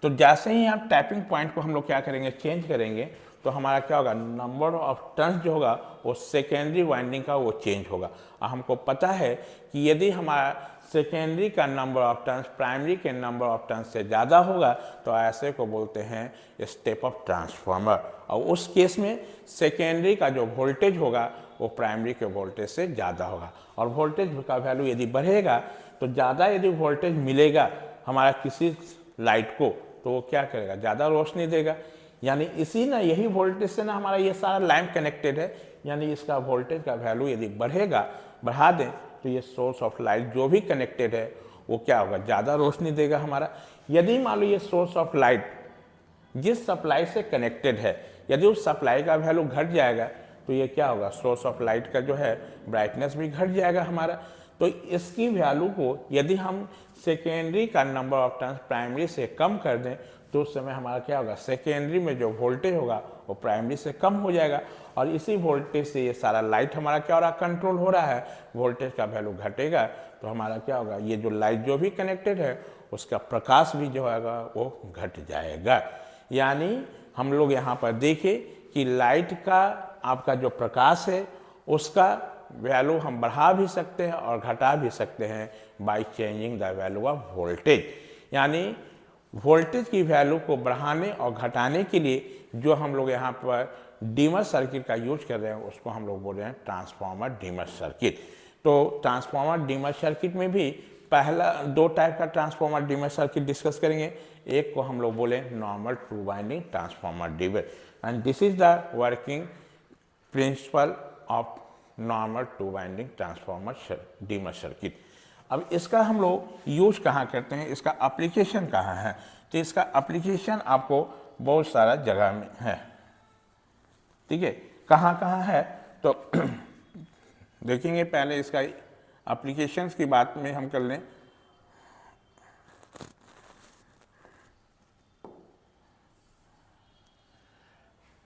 तो जैसे ही आप टैपिंग पॉइंट को हम लोग क्या करेंगे, चेंज करेंगे तो हमारा क्या होगा, नंबर ऑफ टर्न्स जो होगा वो सेकेंडरी वाइंडिंग का वो चेंज होगा। और हमको पता है कि यदि हमारा सेकेंडरी का नंबर ऑफ टर्न्स प्राइमरी के नंबर ऑफ टर्न्स से ज़्यादा होगा तो ऐसे को बोलते हैं स्टेप ऑफ ट्रांसफार्मर। और उस केस में सेकेंडरी का जो वोल्टेज होगा वो प्राइमरी के वोल्टेज से ज़्यादा होगा। और वोल्टेज का वैल्यू यदि बढ़ेगा तो ज़्यादा यदि वोल्टेज मिलेगा हमारा किसी लाइट को तो वो क्या करेगा, ज़्यादा रोशनी देगा। यानी इसी ना यही वोल्टेज से ना हमारा ये सारा लैंप कनेक्टेड है। यानी इसका वोल्टेज का वैल्यू यदि बढ़ा दें तो ये सोर्स ऑफ लाइट जो भी कनेक्टेड है वो क्या होगा, ज़्यादा रोशनी देगा हमारा। यदि मान लो ये सोर्स ऑफ लाइट जिस सप्लाई से कनेक्टेड है यदि उस सप्लाई का वैल्यू घट जाएगा तो ये क्या होगा, सोर्स ऑफ लाइट का जो है ब्राइटनेस भी घट जाएगा हमारा। तो इसकी वैल्यू को यदि हम सेकेंडरी का नंबर ऑफ टर्न्स प्राइमरी से कम कर दें तो उस समय हमारा क्या होगा, सेकेंडरी में जो वोल्टेज होगा वो प्राइमरी से कम हो जाएगा। और इसी वोल्टेज से ये सारा लाइट हमारा क्या हो रहा है, कंट्रोल हो रहा है। वोल्टेज का वैल्यू घटेगा तो हमारा क्या होगा, ये जो लाइट जो भी कनेक्टेड है उसका प्रकाश भी जो होगा वो घट जाएगा। यानी हम लोग यहाँ पर देखें कि लाइट का आपका जो प्रकाश है उसका वैल्यू हम बढ़ा भी सकते हैं और घटा भी सकते हैं by changing the value of voltage. यानी वोल्टेज की वैल्यू को बढ़ाने और घटाने के लिए जो हम लोग यहाँ पर डिमर सर्किट का यूज कर रहे हैं उसको हम लोग बोल रहे हैं ट्रांसफार्मर डिमर सर्किट। तो ट्रांसफार्मर डिमर सर्किट में भी पहला 2 टाइप का ट्रांसफार्मर डिमर सर्किट डिस्कस करेंगे। एक को हम लोग बोले normal 2 winding transformer dimmer, and this is the working principle of normal 2 winding transformer dimmer circuit. अब इसका हम लोग यूज कहाँ करते हैं, इसका एप्लीकेशन कहाँ है, तो इसका एप्लीकेशन आपको बहुत सारा जगह में है। ठीक है, कहाँ कहाँ है तो देखेंगे पहले इसका एप्लीकेशंस की बात में हम कर लें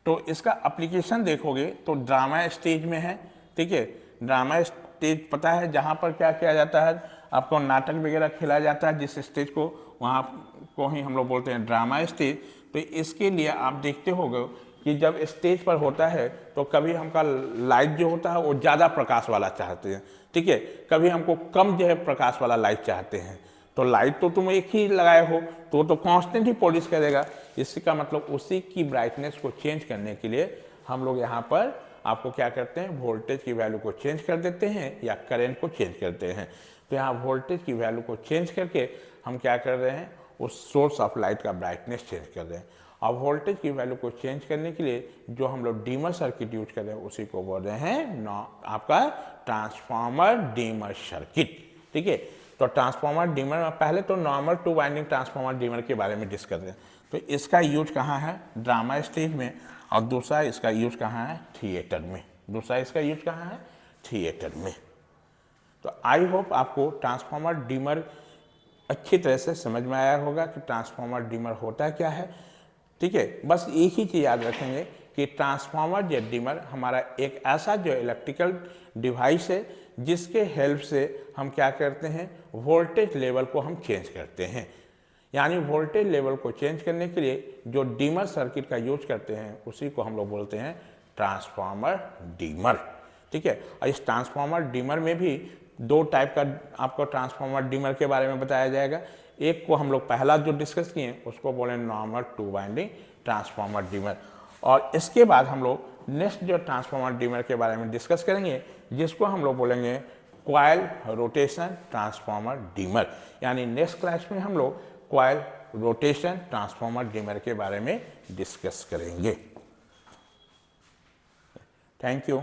तो इसका एप्लीकेशन देखोगे तो ड्रामा स्टेज में है। ठीक है, ड्रामा स्टेज पता है जहाँ पर क्या किया जाता है, आपको नाटक वगैरह खेला जाता है जिस स्टेज को, वहाँ को ही हम लोग बोलते हैं ड्रामा स्टेज। तो इसके लिए आप देखते होगे कि जब स्टेज पर होता है तो कभी हमका लाइट जो होता है वो ज़्यादा प्रकाश वाला चाहते हैं। ठीक है, कभी हमको कम जो है प्रकाश वाला लाइट चाहते हैं। तो लाइट तो तुम एक ही लगाए हो तो कांस्टेंट ही पॉलिश करेगा। इसका मतलब उसी की ब्राइटनेस को चेंज करने के लिए हम लोग यहाँ पर आपको क्या करते हैं, वोल्टेज की वैल्यू को चेंज कर देते हैं या करंट को चेंज करते हैं। तो यहाँ वोल्टेज की वैल्यू को चेंज करके हम क्या कर रहे हैं, उस सोर्स ऑफ लाइट का ब्राइटनेस चेंज कर रहे हैं। और वोल्टेज की वैल्यू को चेंज करने के लिए जो हम लोग डीमर सर्किट यूज कर रहे हैं उसी को बोल रहे हैं आपका ट्रांसफार्मर डीमर सर्किट। ठीक है, तो ट्रांसफार्मर डीमर में पहले तो नॉर्मल 2 वाइंडिंग ट्रांसफार्मर डीमर के बारे में डिस्कस करें। तो इसका यूज कहाँ है, ड्रामा स्टेज में, और दूसरा इसका यूज कहाँ है, थिएटर में। दूसरा इसका यूज कहाँ है, थिएटर में। तो आई होप आपको ट्रांसफार्मर डीमर अच्छी तरह से समझ में आया होगा कि ट्रांसफार्मर डीमर होता क्या है। ठीक है, बस एक ही चीज़ याद रखेंगे कि ट्रांसफार्मर या डीमर हमारा एक ऐसा जो इलेक्ट्रिकल डिवाइस है जिसके हेल्प से हम क्या करते हैं, वोल्टेज लेवल को हम चेंज करते हैं। यानी वोल्टेज लेवल को चेंज करने के लिए जो डीमर सर्किट का यूज करते हैं उसी को हम लोग बोलते हैं ट्रांसफार्मर डीमर। ठीक है, और इस ट्रांसफार्मर डीमर में भी 2 टाइप का आपको ट्रांसफार्मर डीमर के बारे में बताया जाएगा। एक को हम लोग पहला जो डिस्कस किए उसको बोले नॉर्मल 2 वाइंडिंग ट्रांसफार्मर डीमर, और इसके बाद हम लोग नेक्स्ट जो ट्रांसफार्मर डीमर के बारे में डिस्कस करेंगे जिसको हम लोग बोलेंगे कॉइल रोटेशन ट्रांसफार्मर डीमर। यानी नेक्स्ट क्लास में हम लोग कॉइल रोटेशन ट्रांसफार्मर डीमर के बारे में डिस्कस करेंगे। Thank you.